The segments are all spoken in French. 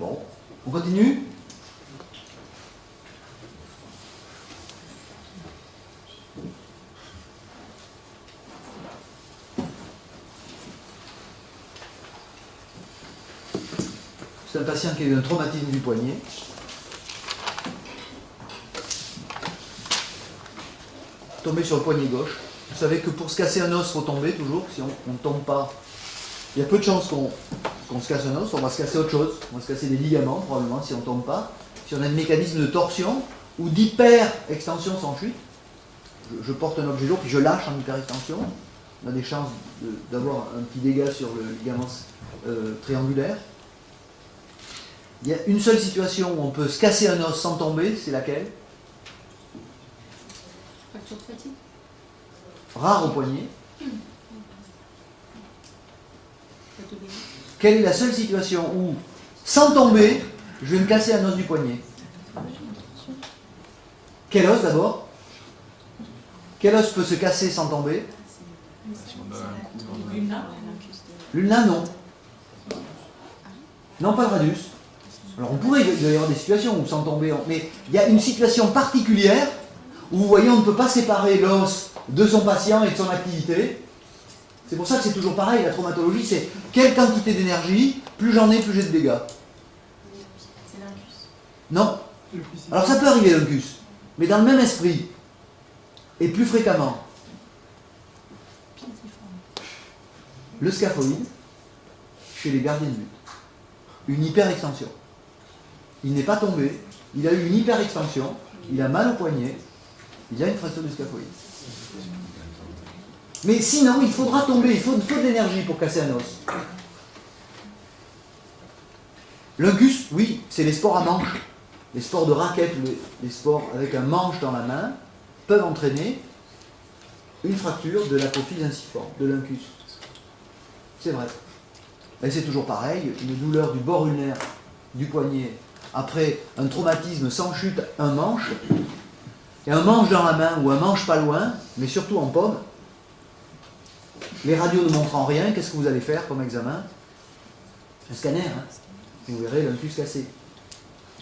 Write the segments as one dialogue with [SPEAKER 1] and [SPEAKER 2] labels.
[SPEAKER 1] Bon, on continue. C'est un patient qui a eu un traumatisme du poignet. Tomber sur le poignet gauche. Vous savez que pour se casser un os, il faut tomber toujours. Si on ne tombe pas, il y a peu de chances qu'on se casse un os. On va se casser autre chose. On va se casser des ligaments probablement si on ne tombe pas. Si on a un mécanisme de torsion ou d'hyper-extension sans chute, je porte un objet lourd puis je lâche en hyper-extension. On a des chances d'avoir un petit dégât sur le ligament triangulaire. Il y a une seule situation où on peut se casser un os sans tomber, c'est laquelle?
[SPEAKER 2] Fracture de fatigue.
[SPEAKER 1] Rare au poignet. Quelle est la seule situation où, sans tomber, je vais me casser un os du poignet? Quel os d'abord? Quel os peut se casser sans tomber? L'ulna, non. Non, pas le radius. Alors on pourrait, il doit y avoir des situations où sans tomber, mais il y a une situation particulière où vous voyez on ne peut pas séparer l'os de son patient et de son activité. C'est pour ça que c'est toujours pareil, la traumatologie, c'est quelle quantité d'énergie, plus j'en ai, plus j'ai de dégâts.
[SPEAKER 2] C'est l'incus.
[SPEAKER 1] Non. Alors ça peut arriver l'incus, mais dans le même esprit, et plus fréquemment. Le scaphoïde, chez les gardiens de but. Une hyperextension. Il n'est pas tombé, il a eu une hyperextension, il a mal au poignet, il a une fracture du scaphoïde. Mais sinon, il faudra tomber, il faut de l'énergie pour casser un os. L'incus, oui, c'est les sports à manche. Les sports de raquette, les sports avec un manche dans la main, peuvent entraîner une fracture de l'apophyse inciforme, de l'incus. C'est vrai. Et c'est toujours pareil, une douleur du bord ulnaire du poignet après un traumatisme sans chute, un manche, et un manche dans la main ou un manche pas loin, mais surtout en paume. Les radios ne montrant rien, qu'est-ce que vous allez faire comme examen? Un scanner, hein, et vous verrez l'incus cassé.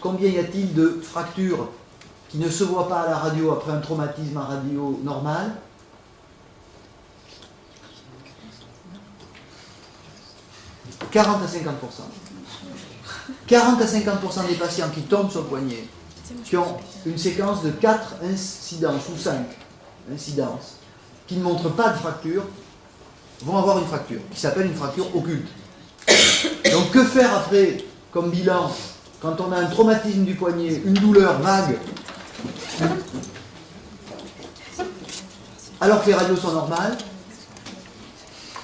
[SPEAKER 1] Combien y a-t-il de fractures qui ne se voient pas à la radio après un traumatisme à radio normal? 40 à 50%. 40 à 50% des patients qui tombent sur le poignet, qui ont une séquence de 4 incidences ou 5 incidences, qui ne montrent pas de fracture, vont avoir une fracture, qui s'appelle une fracture occulte. Donc que faire après, comme bilan, quand on a un traumatisme du poignet, une douleur vague, alors que les radios sont normales?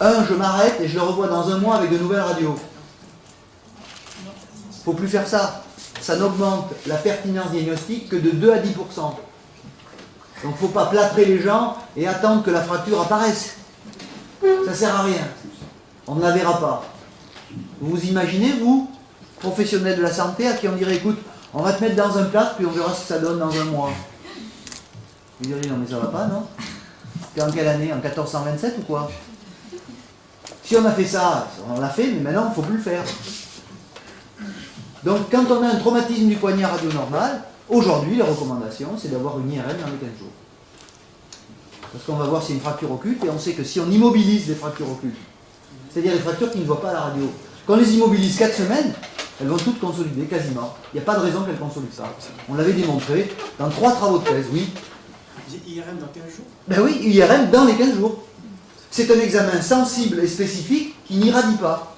[SPEAKER 1] Je m'arrête et je le revois dans un mois avec de nouvelles radios. Il ne faut plus faire ça. Ça n'augmente la pertinence diagnostique que de 2 à 10%. Donc il ne faut pas plâtrer les gens et attendre que la fracture apparaisse. Ça ne sert à rien. On ne la verra pas. Vous imaginez, vous, professionnel de la santé, à qui on dirait, écoute, on va te mettre dans un plâtre puis on verra ce que ça donne dans un mois. Vous direz, non mais ça va pas, non? C'était en quelle année? En 1427 ou quoi? Si on a fait ça, on l'a fait, mais maintenant il ne faut plus le faire. Donc quand on a un traumatisme du poignet radio normal, aujourd'hui les recommandations c'est d'avoir une IRM dans les 15 jours. Parce qu'on va voir s'il y a une fracture occulte et on sait que si on immobilise les fractures occultes, c'est-à-dire les fractures qui ne voient pas à la radio, quand on les immobilise 4 semaines, elles vont toutes consolider quasiment. Il n'y a pas de raison qu'elles consolident ça. On l'avait démontré dans 3 travaux de thèse, oui.
[SPEAKER 3] IRM dans 15 jours?
[SPEAKER 1] Ben oui, IRM dans les 15 jours. C'est un examen sensible et spécifique qui n'irradie pas.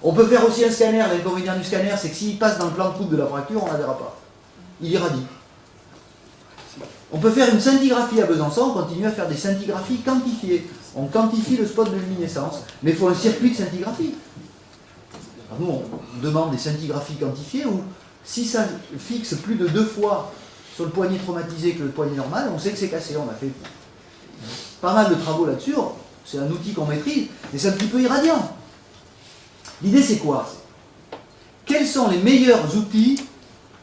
[SPEAKER 1] On peut faire aussi un scanner. L'inconvénient du scanner, c'est que s'il passe dans le plan de coupe de la fracture, on ne la verra pas. Il irradie. On peut faire une scintigraphie à Besançon, on continue à faire des scintigraphies quantifiées. On quantifie le spot de luminescence, mais il faut un circuit de scintigraphie. Alors nous, on demande des scintigraphies quantifiées où, si ça fixe plus de 2 fois sur le poignet traumatisé que le poignet normal, on sait que c'est cassé. On a fait pas mal de travaux là-dessus. C'est un outil qu'on maîtrise, mais c'est un petit peu irradiant. L'idée, c'est quoi? Quels sont les meilleurs outils,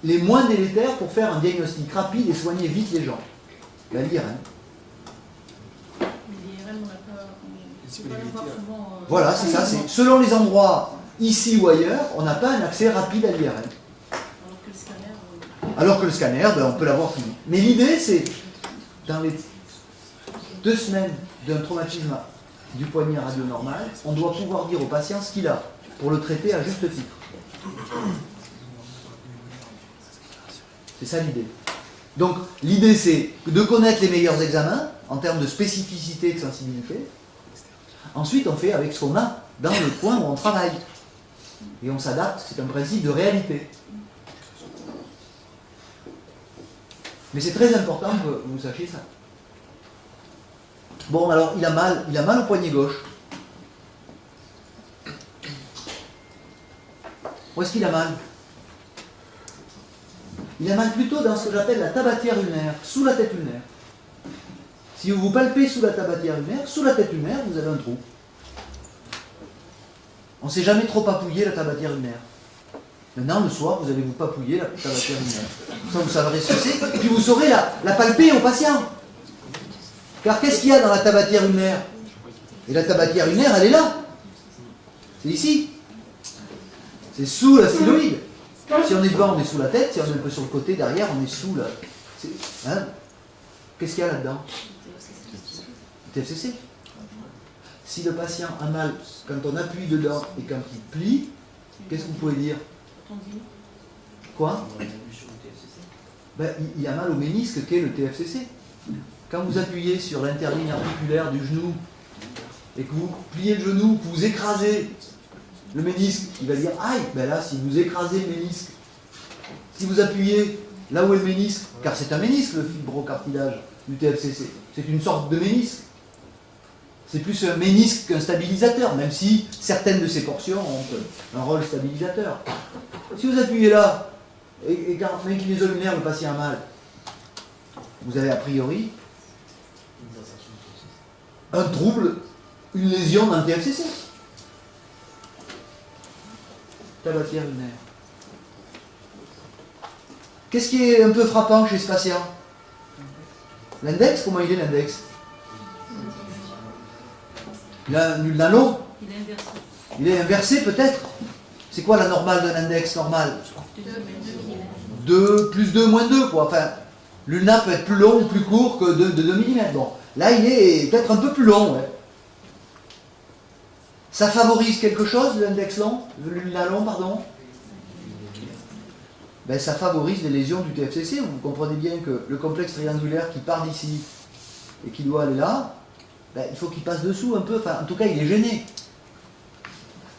[SPEAKER 1] les moins délétères pour faire un diagnostic rapide et soigner vite les gens? Ben, l'IRM.
[SPEAKER 2] Mais l'IRM, on n'a pas. C'est pas l'avoir souvent.
[SPEAKER 1] Voilà, c'est ça. C'est selon les endroits ici ou ailleurs, on n'a pas un accès rapide à l'IRM.
[SPEAKER 2] Alors que le scanner.
[SPEAKER 1] Alors que le scanner, ben, on peut l'avoir plus vite. Mais l'idée, c'est, dans les 2 semaines d'un traumatisme du poignet radio normal, on doit pouvoir dire au patient ce qu'il a, pour le traiter à juste titre. C'est ça l'idée. Donc l'idée, c'est de connaître les meilleurs examens, en termes de spécificité et de sensibilité. Ensuite, on fait avec ce qu'on a dans le coin où on travaille. Et on s'adapte, c'est un principe de réalité. Mais c'est très important que vous sachiez ça. Bon, alors, il a mal au poignet gauche. Où est-ce qu'il a mal? Il a mal plutôt dans ce que j'appelle la tabatière ulnaire, sous la tête ulnaire. Si vous vous palpez sous la tabatière ulnaire, sous la tête ulnaire, vous avez un trou. On ne s'est jamais trop papouillé la tabatière ulnaire. Maintenant, le soir, vous allez vous papouiller la tabatière ulnaire. Ça, vous saurez ce que c'est. Et puis vous saurez la palper au patient. Car qu'est-ce qu'il y a dans la tabatière ulnaire? Et la tabatière ulnaire, elle est là. C'est ici. C'est sous la styloïde. Si on est devant, on est sous la tête. Si on est un peu sur le côté, derrière, on est sous la... Hein? Qu'est-ce qu'il y a là-dedans? TFCC. Si le patient a mal quand on appuie dedans et quand il plie, qu'est-ce que vous pouvez dire? Quoi? Ben, il a mal au ménisque qu'est le TFCC. Quand vous appuyez sur l'interligne articulaire du genou et que vous pliez le genou, que vous écrasez le ménisque, il va dire aïe, ben là, si vous écrasez le ménisque, si vous appuyez là où est le ménisque, car c'est un ménisque le fibrocartilage du TFCC, c'est une sorte de ménisque. C'est plus un ménisque qu'un stabilisateur, même si certaines de ces portions ont un rôle stabilisateur. Si vous appuyez là, et quand l'inclinaison ulnaire, le patient a mal, vous avez a priori un trouble, une lésion dans le TFCC. Tabatière ulnaire. Qu'est-ce qui est un peu frappant chez ce patient? L'index, comment il est l'index? Il a un ulna long?
[SPEAKER 2] Il est inversé.
[SPEAKER 1] Il est inversé peut-être? C'est quoi la normale d'un index normal? 2, plus 2, moins 2 quoi. Enfin, l'ulna peut être plus long ou plus court que de 2 mm. Bon, là il est peut-être un peu plus long. Ouais. Ça favorise quelque chose, l'index long? L'ulna long, pardon? Ben, ça favorise les lésions du TFCC. Vous comprenez bien que le complexe triangulaire qui part d'ici et qui doit aller là, ben, il faut qu'il passe dessous un peu. Enfin, en tout cas, il est gêné.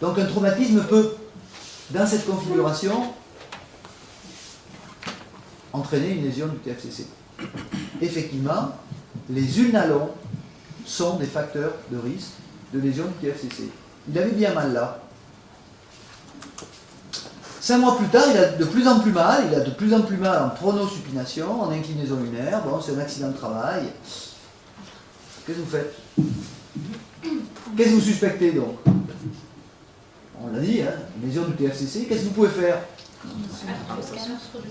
[SPEAKER 1] Donc un traumatisme peut, dans cette configuration, entraîner une lésion du TFCC. Effectivement, les ulnalons sont des facteurs de risque de lésion du TFCC. Il avait bien mal là. 5 mois plus tard, il a de plus en plus mal. Il a de plus en plus mal en pronosupination, en inclinaison lunaire. Bon, c'est un accident de travail. Qu'est-ce que vous faites? Qu'est-ce que vous suspectez donc? On l'a dit, hein, une lésion du TFCC. Qu'est-ce que vous pouvez faire?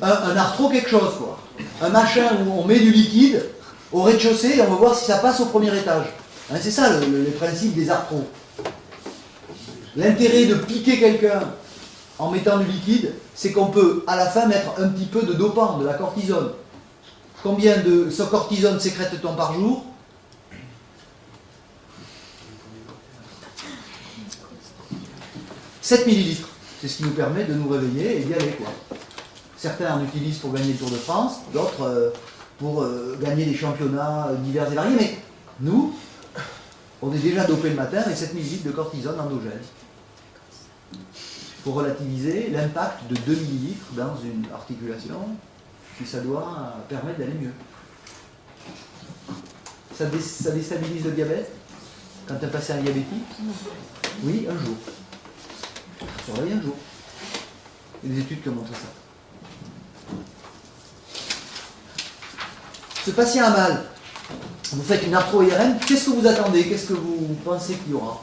[SPEAKER 1] Un arthro quelque chose, quoi. Un machin où on met du liquide au rez-de-chaussée et on va voir si ça passe au premier étage. Hein, c'est ça le principe des arthros. L'intérêt de piquer quelqu'un en mettant du liquide, c'est qu'on peut à la fin mettre un petit peu de dopant, de la cortisone. Combien de cortisone sécrète-t-on par jour? 7 millilitres. C'est ce qui nous permet de nous réveiller et d'y aller, quoi. Certains en utilisent pour gagner le Tour de France, d'autres pour gagner des championnats divers et variés, mais nous, on est déjà dopé le matin avec 7 millilitres de cortisone endogène. Il faut relativiser l'impact de 2 millilitres dans une articulation, si ça doit permettre d'aller mieux. Ça déstabilise le diabète quand un patient est diabétique? Oui, un jour. Surveille un jour. Il y a des études qui ont montré ça. Ce patient a mal. Vous faites une arthro-IRM. Qu'est-ce que vous attendez? Qu'est-ce que vous pensez qu'il y aura?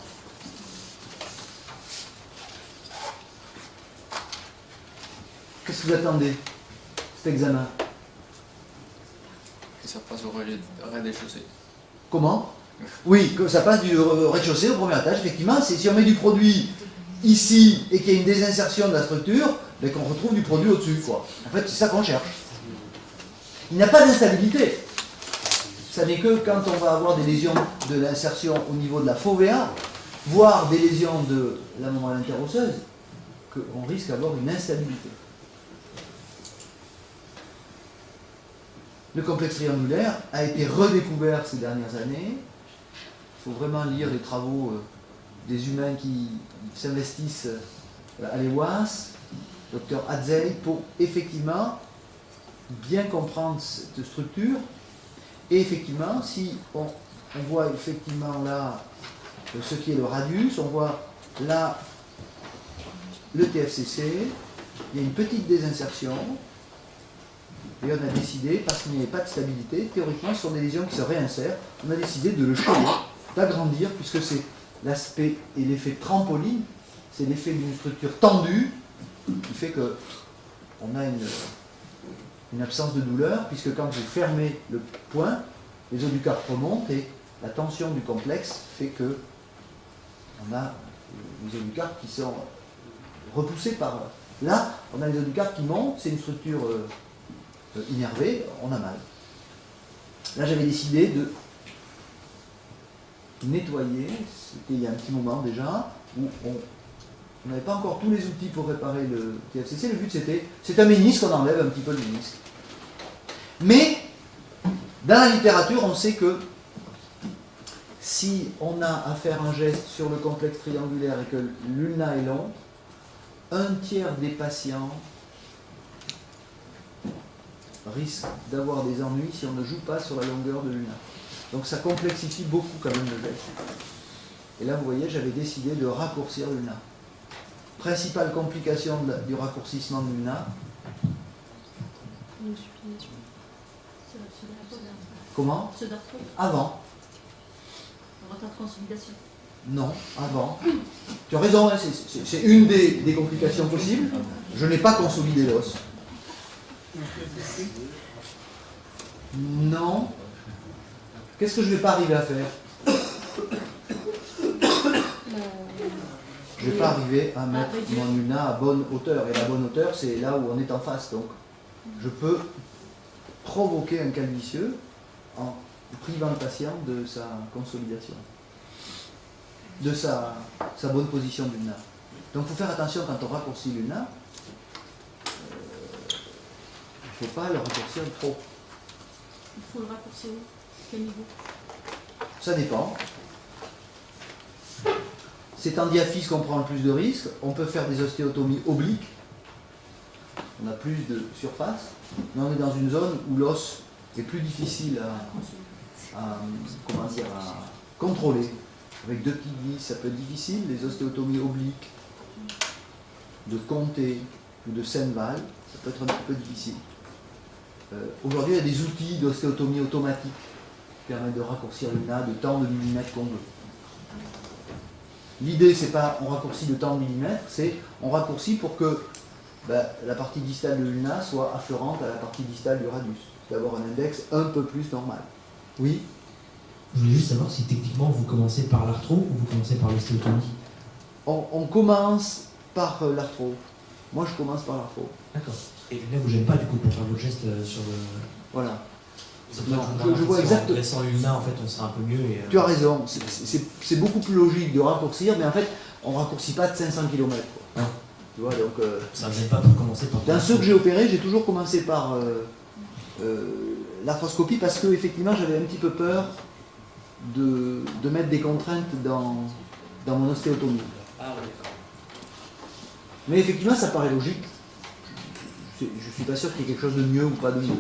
[SPEAKER 1] Qu'est-ce que vous attendez, cet examen?
[SPEAKER 4] Que ça passe au rez-de-chaussée.
[SPEAKER 1] Comment? Oui, que ça passe du rez-de-chaussée au premier étage, effectivement. Si on met du produit ici et qu'il y a une désinsertion de la structure, ben qu'on retrouve du produit au-dessus, quoi. En fait, c'est ça qu'on cherche. Il n'y a pas d'instabilité. Ça n'est que quand on va avoir des lésions de l'insertion au niveau de la fovea, voire des lésions de la membrane interosseuse, qu'on risque d'avoir une instabilité. Le complexe triangulaire a été redécouvert ces dernières années. Il faut vraiment lire les travaux des humains qui s'investissent à l'EWAS, Dr Hatzei, pour effectivement bien comprendre cette structure. Et effectivement, si on voit effectivement là ce qui est le radius, on voit là le TFCC, il y a une petite désinsertion, et on a décidé, parce qu'il n'y avait pas de stabilité, théoriquement ce sont des lésions qui se réinsèrent, on a décidé de le choyer, d'agrandir, puisque c'est l'aspect et l'effet trampoline, c'est l'effet d'une structure tendue, qui fait que on a une absence de douleur, puisque quand vous fermez le point, les os du carpe remontent et la tension du complexe fait que on a les os du carpe qui sont repoussés par... Là, on a les os du carpe qui montent, c'est une structure innervée, on a mal. Là, j'avais décidé de nettoyer, c'était il y a un petit moment déjà, où on n'avait pas encore tous les outils pour réparer le TFCC. Le but c'était, c'est un ménisque, on enlève un petit peu le ménisque. Mais, dans la littérature, on sait que si on a à faire un geste sur le complexe triangulaire et que l'ulna est long, un tiers des patients risquent d'avoir des ennuis si on ne joue pas sur la longueur de l'ulna. Donc ça complexifie beaucoup quand même le geste. Et là, vous voyez, j'avais décidé de raccourcir l'ulna. Principale complication du raccourcissement de l'ulna.
[SPEAKER 2] Une supination. C'est d'arthrose.
[SPEAKER 1] Comment?
[SPEAKER 2] C'est d'arthrose.
[SPEAKER 1] Avant.
[SPEAKER 2] Un retard de consolidation.
[SPEAKER 1] Non, avant. Tu as raison, hein, c'est une des complications possibles. Je n'ai pas consolidé l'os. Non. Qu'est-ce que je ne vais pas arriver à faire? Je ne vais pas arriver à mettre mon ulna à bonne hauteur. Et la bonne hauteur, c'est là où on est en face. Donc, je peux provoquer un calvicieux en privant le patient de sa consolidation, de sa bonne position d'ulna. Donc, il faut faire attention quand on raccourcit l'ulna. Il ne faut pas le raccourcir trop.
[SPEAKER 2] Il faut le raccourcir où? Quel niveau?
[SPEAKER 1] Ça dépend. C'est en diaphyse qu'on prend le plus de risques. On peut faire des ostéotomies obliques. On a plus de surface. Mais on est dans une zone où l'os est plus difficile à contrôler. Avec 2 petites vis, ça peut être difficile. Les ostéotomies obliques de Comté ou de Senneval, ça peut être un petit peu difficile. Aujourd'hui, il y a des outils d'ostéotomie automatique qui permettent de raccourcir l'ulna de tant de millimètres qu'on veut. L'idée, c'est pas on raccourcit de tant de millimètres, c'est on raccourcit pour que la partie distale de l'ulna soit affleurante à la partie distale du radius. C'est d'avoir un index un peu plus normal. Oui?
[SPEAKER 5] Je voulais juste savoir si techniquement vous commencez par l'arthro ou vous commencez par l'ostéotomie.
[SPEAKER 1] On commence par l'arthro. Moi, je commence par l'arthro.
[SPEAKER 5] D'accord. Et là, vous ne gênez pas du coup pour faire votre geste sur le...
[SPEAKER 1] Voilà.
[SPEAKER 5] Non,
[SPEAKER 1] je vois exactement.
[SPEAKER 5] En dressant l'ulna, en fait, on sera un peu mieux. Et,
[SPEAKER 1] Tu as raison. C'est beaucoup plus logique de raccourcir, mais en fait, on ne raccourcit pas de 500 km.
[SPEAKER 5] Ouais.
[SPEAKER 1] Tu vois, donc,
[SPEAKER 5] ça ne gêne pas pour commencer par...
[SPEAKER 1] dans ceux que j'ai opérés, j'ai toujours commencé par l'arthroscopie parce que effectivement, j'avais un petit peu peur de mettre des contraintes dans mon ostéotomie.
[SPEAKER 5] Ah oui, d'accord.
[SPEAKER 1] Mais effectivement, ça paraît logique. Je ne suis pas sûr qu'il y ait quelque chose de mieux ou pas de mieux.